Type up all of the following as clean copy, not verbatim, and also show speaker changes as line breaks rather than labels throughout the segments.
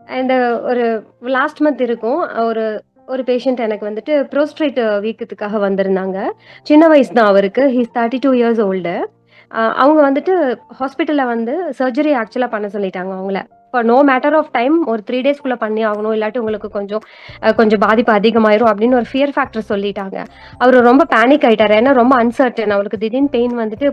And ஒரு last month இருக்கும். ஒரு ஒரு பேஷண்ட் எனக்கு வந்துட்டு ப்ரோஸ்ட்ரேட் வீக்கத்துக்காக வந்திருந்தாங்க. சின்ன வயசு தான் அவருக்கு. He is 32 years old. அவங்க வந்துட்டு ஹாஸ்பிட்டல்ல வந்து சர்ஜரி ஆக்சுவலா பண்ண சொல்லிட்டாங்க அவங்கள. இப்ப நோ மேட்டர் ஆஃப் டைம் ஒரு 3 டேஸ்க்குள்ள பண்ணி ஆகணும். இல்லாட்டி உங்களுக்கு கொஞ்சம் பாதிப்பு அதிகமாயிரும் அப்படின்னு ஒரு ஃபியர் ஃபேக்டர் சொல்லிட்டாங்க. அவரு ரொம்ப பேனிக் ஆயிட்டாரு. ஏன்னா ரொம்ப அன்சர்டன். அவருக்கு திடீர்னு பெயின் வந்துட்டு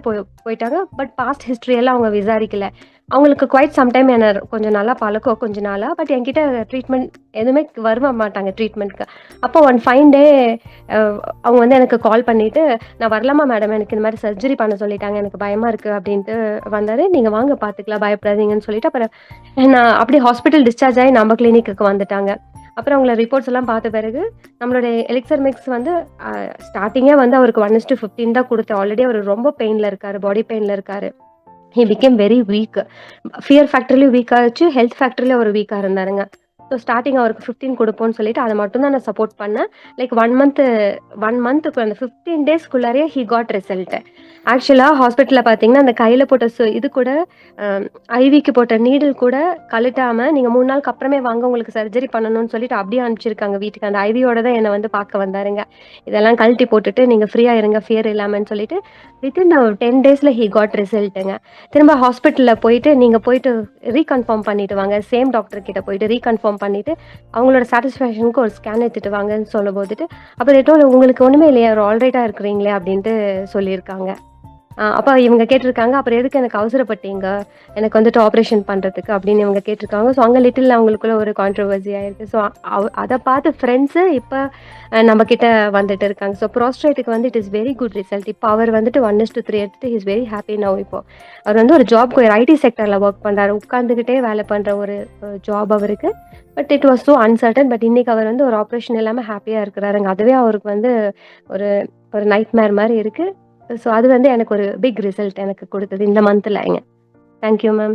போயிட்டாங்க. பட் பாஸ்ட் ஹிஸ்டரி எல்லாம் அவங்க விசாரிக்கல. அவங்களுக்கு குவைட் சம் டைம் என்ன கொஞ்சம் நல்லா பழக்கம் கொஞ்ச நாளா. பட் என்கிட்ட ட்ரீட்மெண்ட் எதுவுமே வருவ மாட்டாங்க ட்ரீட்மெண்ட்க்கு. அப்போ ஒன் ஃபைன் டே அ அவங்க வந்து எனக்கு கால் பண்ணிட்டு, "நான் வரலாமா மேடம்? எனக்கு இந்த மாரி சர்ஜரி பண்ண சொல்லிட்டாங்க. எனக்கு பயமா இருக்கு" அப்படின்ட்டு வந்தாரு. "நீங்க வாங்க பார்த்துக்கலாம். பயப்படாதீங்கன்னு" சொல்லிட்டு அப்புறம் நான் அப்படியே ஹாஸ்பிட்டல் டிஸ்சார்ஜ் ஆயி நம்ம கிளினிக்குக்கு வந்துட்டாங்க. அப்புறம் அவங்கள ரிப்போர்ட்ஸ் எல்லாம் பார்த்த பிறகு, நம்மளுடைய எலிக்சர் மிக்ஸ் வந்து அ ஸ்டார்ட்டிங்கே வந்து அவருக்கு 1:15 தான் குடுத்தேன். ஆல்ரெடி அவரு ரொம்ப பெயின்ல இருக்காரு. பாடி பெயின்ல இருக்காரு. He became very weak. Fear ஃபேக்டர்லயும் வீக் ஆச்சு. ஹெல்த் ஃபேக்டர்லயும் அவரு வீக்கா இருந்தாருங்க. ஸோ ஸ்டார்ட்டிங் அவருக்கு 15 குடுப்போம்ன்னு சொல்லிட்டு, அத மட்டும் தான் நான் சப்போர்ட் பண்ணேன். லைக் 1 மந்த்துக்கு அந்த 15 டேஸ்க்குள்ளாரயே ஹி காட் ரிசல்ட். ஆக்சுவலா ஹாஸ்பிட்டல்ல பார்த்தீங்கன்னா, அந்த கையில போட்ட இது கூட அ ஐவிக்கு போட்ட நீடில் கூட கழட்டாம, நீங்க 3 நாளுக்கு அப்புறமே வாங்க உங்களுக்கு சர்ஜரி பண்ணணும்னு சொல்லிட்டு அப்படியே அனுப்பிச்சிருக்காங்க வீட்டுக்கு. அந்த ஐவியோட தான் என்ன வந்து பார்க்க வந்தாருங்க. இதெல்லாம் கழட்டி போட்டுட்டு, நீங்க ஃப்ரீயா இருங்க, ஃபியர் இல்லாமன்னு சொல்லிட்டு, வித்தின் 10 டேஸ்ல ஹி காட் ரிசல்ட்டுங்க. திரும்ப ஹாஸ்பிட்டல்ல போயிட்டு, நீங்க போயிட்டு ரீகன்ஃபார்ம் பண்ணிட்டு வாங்க. சேம் டாக்டர் கிட்ட போயிட்டு ரீகன்ஃபார்ம் பண்ணிட்டு, அவங்களோட சாட்டிஸ்ஃபேக்ஷனுக்கு ஒரு ஸ்கேன் எடுத்துட்டு வாங்கன்னு சொல்லும்போதுட்டு, அப்ப தே டோல்ட் உங்களுக்கு ஒண்ணுமே இல்லையா? ஒரு ஆல்ரைட்டா இருக்கிறீங்களே அப்டின்ட்டு சொல்லியிருக்காங்க. அப்ப இவங்க கேட்டிருக்காங்க, "அப்புறம் எதுக்கு எனக்கு அவசரப்பட்டீங்க? எனக்கு வந்துட்டு ஆப்பரேஷன் பண்றதுக்கு" அப்படின்னு இவங்க கேட்டிருக்காங்க. ஸோ அங்க லிட்டில் அவங்களுக்குள்ள ஒரு கான்ட்ரோவர்சி ஆயிருக்கு. ஸோ அத பார்த்து ஃப்ரெண்ட்ஸு இப்ப நம்ம கிட்ட வந்துட்டு இருக்காங்க. ஸோ ப்ரோஸ்டேட்க்கு வந்து it is very good result. இப்ப அவர் வந்துட்டு 1:3 எடுத்துட்டு he is very happy now இப்போ. அவர் வந்து ஒரு ஜாப்க்கு ஒரு ஐடி செக்டர்ல வொர்க் பண்றாரு. உட்கார்ந்துகிட்டே வேலை பண்ற ஒரு ஜாப் அவருக்கு. But it was so uncertain. But இன்னைக்கு அவர் வந்து ஒரு ஆப்பரேஷன் இல்லாம ஹேப்பியா இருக்கிறாருங்க. அதுவே அவருக்கு வந்து ஒரு ஒரு நைட்மேர் மாரி இருக்கு. ஸோ அது வந்து எனக்கு ஒரு பிக் ரிசல்ட் எனக்கு குடுத்தது இந்த மந்த்லங்க. Thank you ma'am.